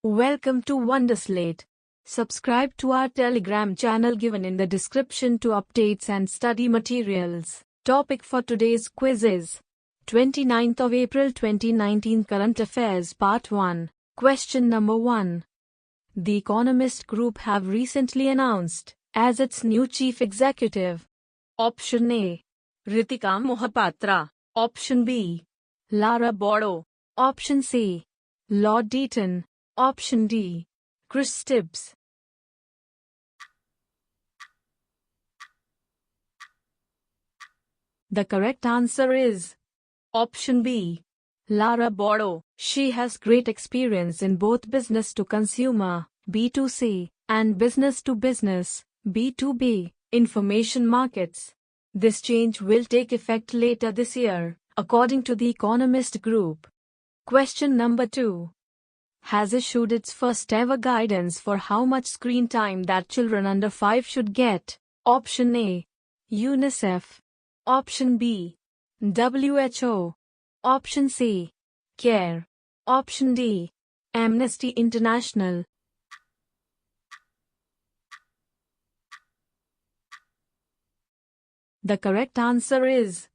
Welcome to Wonderslate. Subscribe to our Telegram channel given in the description to updates and study materials. Topic for today's quiz is 29th of April 2019 Current Affairs Part 1. Question number 1. The Economist Group have recently announced as its new chief executive. Option A. Ritika Mohapatra. Option B. Lara Bodo. Option C. Lord Deaton. Option D. Chris Stibbs. The correct answer is Option B. Lara Bodo. She has great experience in both business to consumer, B2C, and business to business, B2B, information markets. This change will take effect later this year, according to the Economist Group. Question number 2. Has issued its first ever guidance for how much screen time that children under 5 should get. Option A. UNICEF. Option B. WHO. Option C. CARE. Option D. Amnesty International. The correct answer is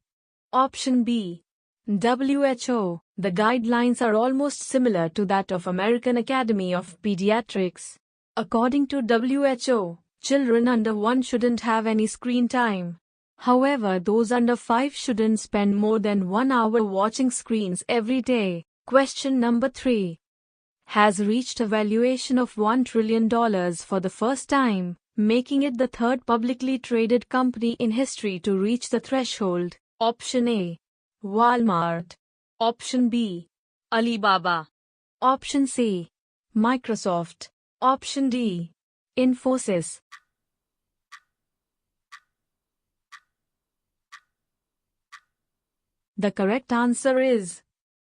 Option B. WHO. The guidelines are almost similar to that of American Academy of Pediatrics. According to WHO, children under 1 shouldn't have any screen time. However, those under 5 shouldn't spend more than 1 hour watching screens every day. Question number 3. Has reached a valuation of $1 trillion for the first time, making it the third publicly traded company in history to reach the threshold. Option A. Walmart. Option B. Alibaba. Option C. Microsoft. Option D. Infosys. The correct answer is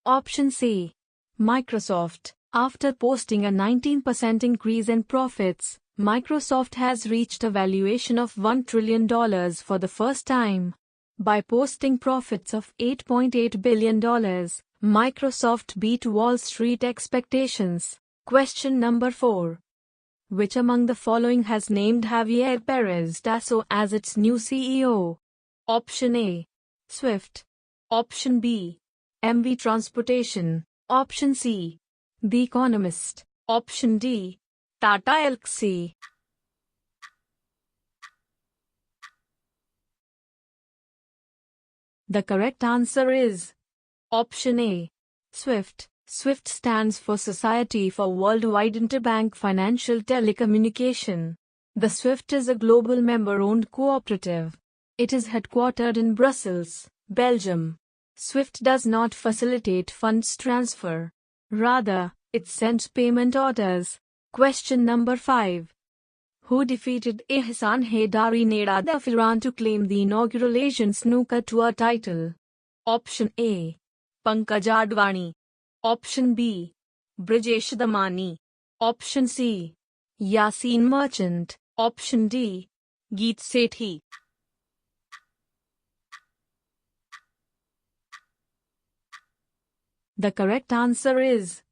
Option C. Microsoft. After posting a 19% increase in profits, Microsoft has reached a valuation of $1 trillion for the first time. By posting profits of $8.8 billion, Microsoft beat Wall Street expectations. Question number 4. Which among the following has named Javier Pérez-Tasso as its new CEO? Option A. Swift. Option B. MV Transportation. Option C. The Economist. Option D. Tata Elxsi. The correct answer is Option A. SWIFT. SWIFT stands for Society for Worldwide Interbank Financial Telecommunication. The SWIFT is a global member-owned cooperative. It is headquartered in Brussels, Belgium. SWIFT does not facilitate funds transfer. Rather, it sends payment orders. Question number 5. Who defeated Ehsan Heydari Nezhad Iran to claim the inaugural Asian Snooker Tour title? Option A. Pankaj Advani. Option B. Brijesh Damani. Option C. Yasin Merchant. Option D. Geet Sethi. The correct answer is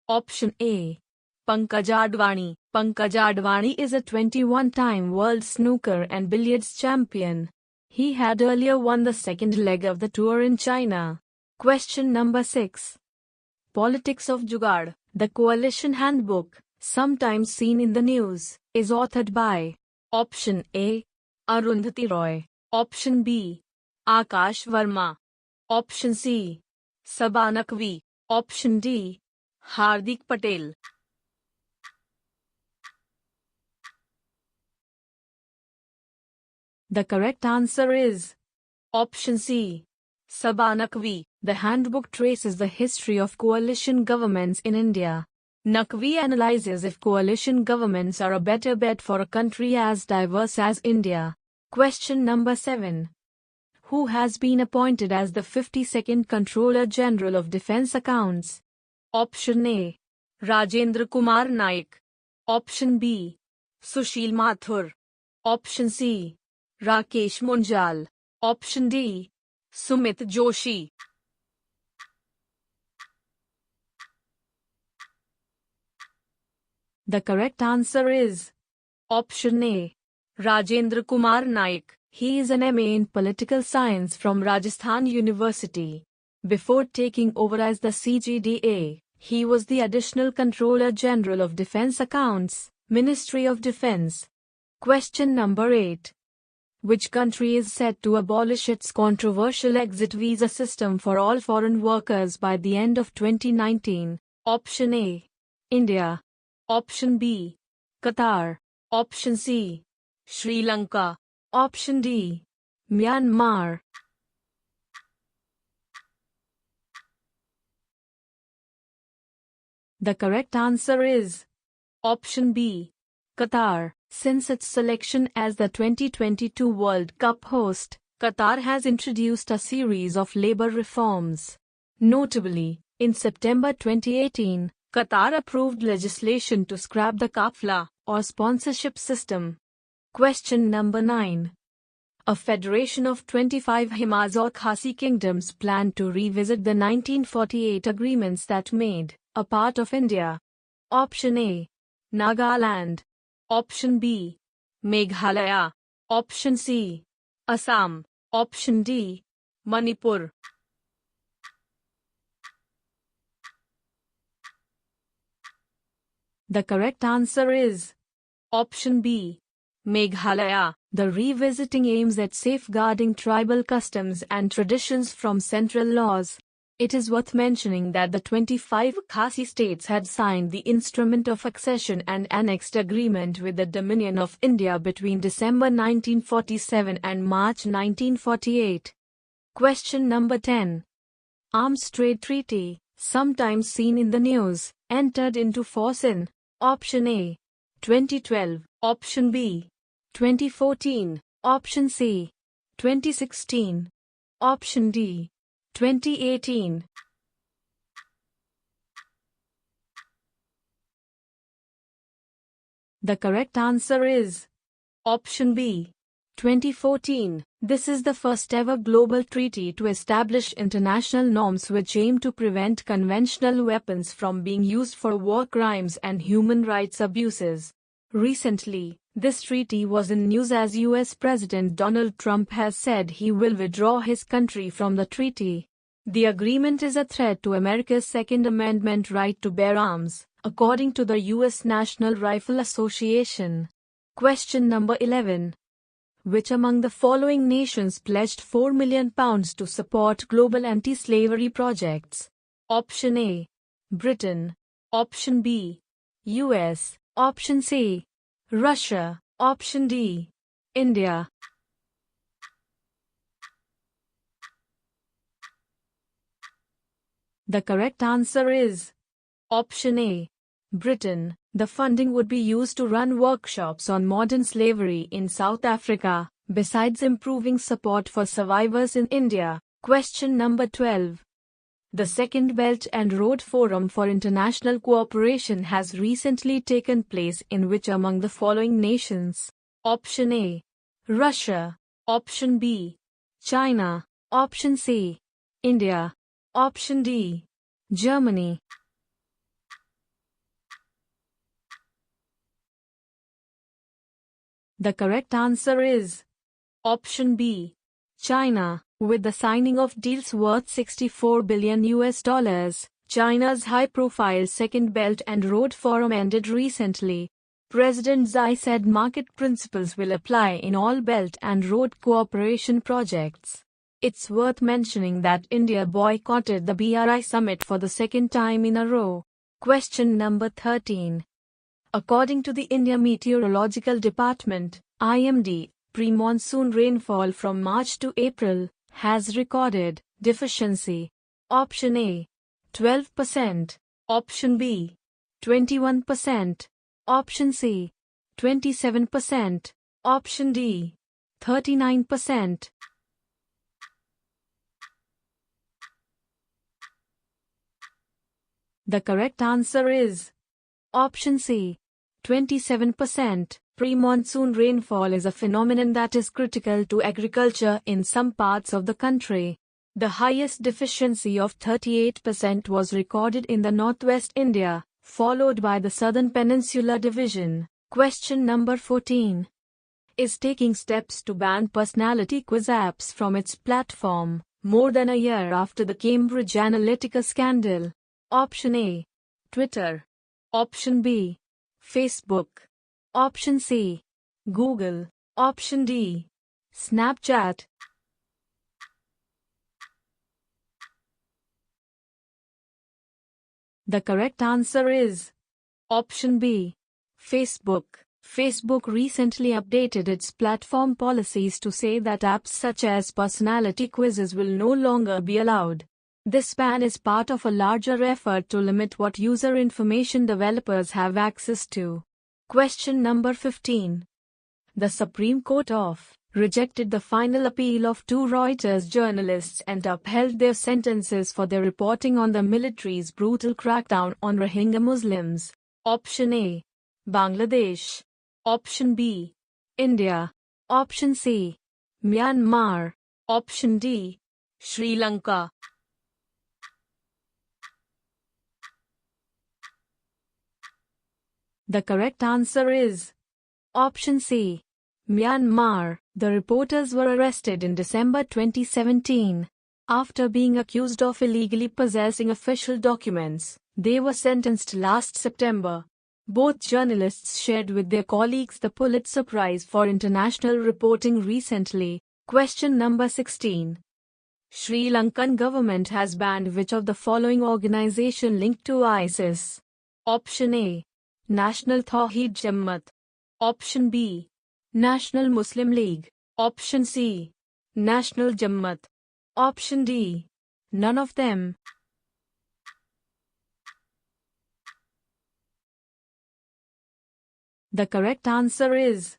Option A. Pankaj Advani. Pankaj Advani is a 21-time world snooker and billiards champion. He had earlier won the second leg of the tour in China. Question number 6. Politics of Jugaad, the Coalition Handbook, sometimes seen in the news, is authored by Option A. Arundhati Roy. Option B. Akash Verma. Option C. Sabha Naqvi. Option D. Hardik Patel. The correct answer is Option C. Sabha Naqvi. The handbook traces the history of coalition governments in India. Naqvi analyzes if coalition governments are a better bet for a country as diverse as India. Question number 7. Who has been appointed as the 52nd Controller General of Defence Accounts? Option A. Rajendra Kumar Naik. Option B. Sushil Mathur. Option C. Rakesh Munjal. Option D. Sumit Joshi. The correct answer is option A. Rajendra Kumar Naik. He is an MA in Political Science from Rajasthan University. Before taking over as the CGDA, he was the Additional Controller General of Defence Accounts, Ministry of Defence. Question number 8. Which country is set to abolish its controversial exit visa system for all foreign workers by the end of 2019? Option A. India. Option B. Qatar. Option C. Sri Lanka. Option D. Myanmar. The correct answer is option B. Qatar. Since its selection as the 2022 World Cup host, Qatar has introduced a series of labor reforms. Notably, in September 2018, Qatar approved legislation to scrap the kafala, or sponsorship system. Question number 9. A federation of 25 Himas or Khasi kingdoms planned to revisit the 1948 agreements that made a part of India. Option A. Nagaland. Option B. Meghalaya. Option C. Assam. Option D. Manipur. The correct answer is option B. Meghalaya. The revisiting aims at safeguarding tribal customs and traditions from central laws. It is worth mentioning that the 25 Khasi states had signed the Instrument of Accession and Annexed Agreement with the Dominion of India between December 1947 and March 1948. Question number 10. Arms Trade Treaty, sometimes seen in the news, entered into force in option A. 2012, option B. 2014, option C. 2016, option D. 2018. The correct answer is option B. 2014. This is the first ever global treaty to establish international norms which aim to prevent conventional weapons from being used for war crimes and human rights abuses. Recently, this treaty was in news as US President Donald Trump has said he will withdraw his country from the treaty. The agreement is a threat to America's Second Amendment right to bear arms, according to the US National Rifle Association. Question number 11. Which among the following nations pledged £4 million to support global anti-slavery projects? Option A. Britain. Option B. US. Option C. Russia. Option D. India. The correct answer is option A. Britain. The funding would be used to run workshops on modern slavery in South Africa, besides improving support for survivors in India. Question number 12. The Second Belt and Road Forum for International Cooperation has recently taken place in which among the following nations? Option A. Russia. Option B. China. Option C. India. Option D. Germany. The correct answer is option B. China. With the signing of deals worth $64 billion, China's high-profile Second Belt and Road Forum ended recently. President Xi said market principles will apply in all Belt and Road cooperation projects. It's worth mentioning that India boycotted the BRI summit for the second time in a row. Question number 13. According to the India Meteorological Department, IMD, pre-monsoon rainfall from March to April has recorded deficiency. Option A. 12%. Option B. 21%. Option C. 27%. Option D. 39%. The correct answer is option C. 27%. Pre-monsoon rainfall is a phenomenon that is critical to agriculture in some parts of the country. The highest deficiency of 38% was recorded in the northwest India, followed by the Southern Peninsula Division. Question number 14. Is taking steps to ban personality quiz apps from its platform, more than a year after the Cambridge Analytica scandal. Option A. Twitter. Option B. Facebook. Option C. Google. Option D. Snapchat. The correct answer is Option B. Facebook. Facebook recently updated its platform policies to say that apps such as personality quizzes will no longer be allowed. This ban is part of a larger effort to limit what user information developers have access to. Question number 15. The Supreme Court of rejected the final appeal of two Reuters journalists and upheld their sentences for their reporting on the military's brutal crackdown on Rohingya Muslims. Option A. Bangladesh. Option B. India. Option C. Myanmar. Option D. Sri Lanka. The correct answer is Option C. Myanmar. The reporters were arrested in December 2017. After being accused of illegally possessing official documents, they were sentenced last September. Both journalists shared with their colleagues the Pulitzer Prize for International Reporting recently. Question number 16. Sri Lankan government has banned which of the following organization linked to ISIS? Option A. National Tawheed Jamaat. Option B. National Muslim League. Option C. National Jamaat. Option D. None of them. The correct answer is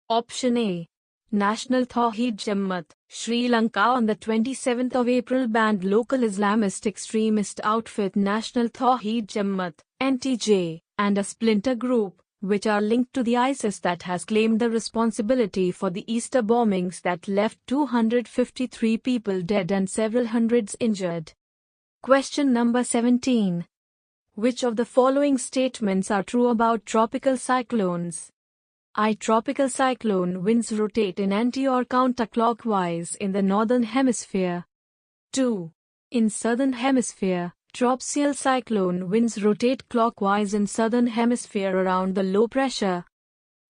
Option A. National Tawheed Jamaat. Sri Lanka on the 27th of April banned local Islamist extremist outfit National Tawheed Jamaat, NTJ, and a splinter group, which are linked to the ISIS that has claimed the responsibility for the Easter bombings that left 253 people dead and several hundreds injured. Question number 17. Which of the following statements are true about tropical cyclones? I. Tropical cyclone winds rotate in anti- or counterclockwise in the northern hemisphere. 2. In southern hemisphere, tropical cyclone winds rotate clockwise in southern hemisphere around the low pressure.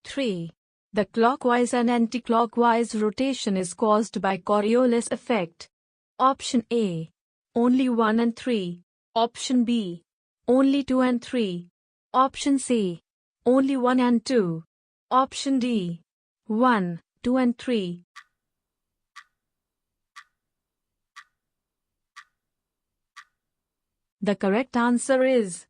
3. The clockwise and anti-clockwise rotation is caused by Coriolis effect. Option A. Only 1 and 3. Option B. Only 2 and 3. Option C. Only 1 and 2. Option D. 1, 2 and 3. The correct answer is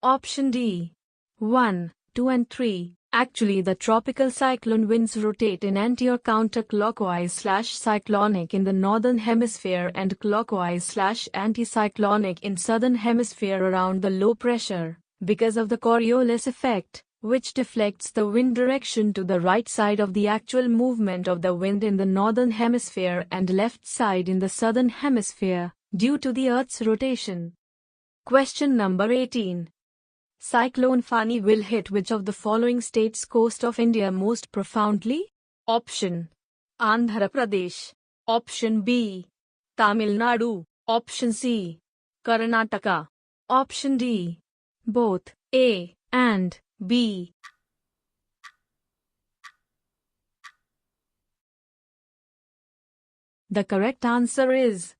Option D. 1, 2 and 3. Actually, the tropical cyclone winds rotate in anti- or counterclockwise/cyclonic in the northern hemisphere and clockwise/anticyclonic in southern hemisphere around the low pressure, because of the Coriolis effect, which deflects the wind direction to the right side of the actual movement of the wind in the northern hemisphere and left side in the southern hemisphere, due to the Earth's rotation. Question number 18. Cyclone Fani will hit which of the following states coast of India most profoundly? Option Andhra Pradesh. Option B. Tamil Nadu. Option C. Karnataka. Option D. Both A and B. The correct answer is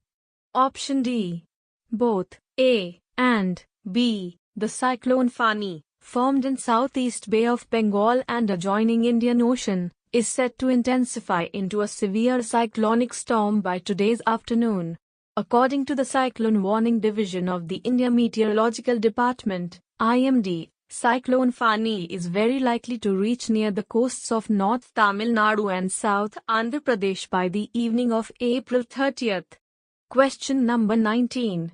Option D. Both A and B. The cyclone Fani, formed in southeast Bay of Bengal and adjoining Indian Ocean, is set to intensify into a severe cyclonic storm by today's afternoon. According to the Cyclone Warning Division of the India Meteorological Department, IMD, Cyclone Fani is very likely to reach near the coasts of North Tamil Nadu and South Andhra Pradesh by the evening of April 30th. Question number 19.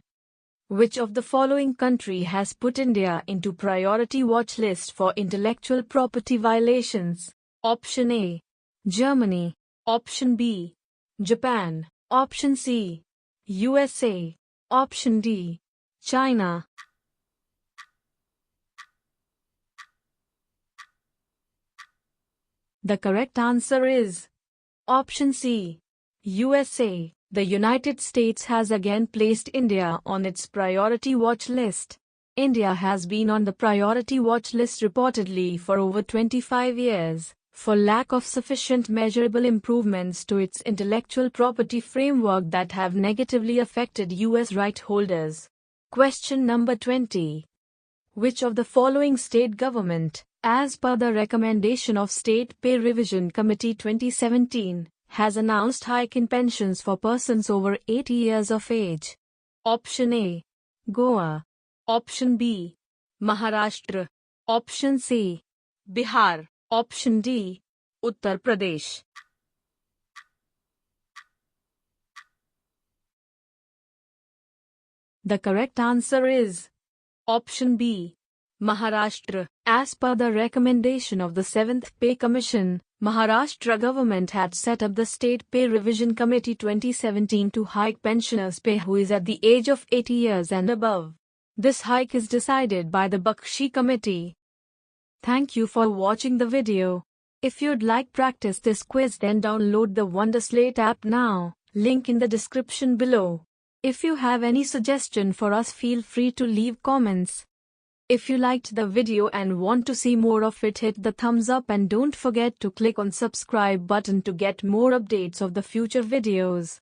Which of the following country has put India into priority watch list for intellectual property violations? Option A. Germany. Option B. Japan. Option C. USA. Option D. China. The correct answer is option C. USA. The United States has again placed India on its priority watch list. India has been on the priority watch list reportedly for over 25 years, for lack of sufficient measurable improvements to its intellectual property framework that have negatively affected US right holders. Question number 20. Which of the following state government, as per the recommendation of State Pay Revision Committee 2017, has announced hike in pensions for persons over 80 years of age? Option A. Goa. Option B. Maharashtra. Option C. Bihar. Option D. Uttar Pradesh. The correct answer is option B. Maharashtra. As per the recommendation of the 7th Pay Commission, Maharashtra government had set up the State Pay Revision Committee 2017 to hike pensioners' pay who is at the age of 80 years and above. This hike is decided by the Bakshi Committee. Thank you for watching the video. If you'd like practice this quiz, then download the Wonderslate app now, link in the description below. If you have any suggestion for us, feel free to leave comments. If you liked the video and want to see more of it, hit the thumbs up and don't forget to click on subscribe button to get more updates of the future videos.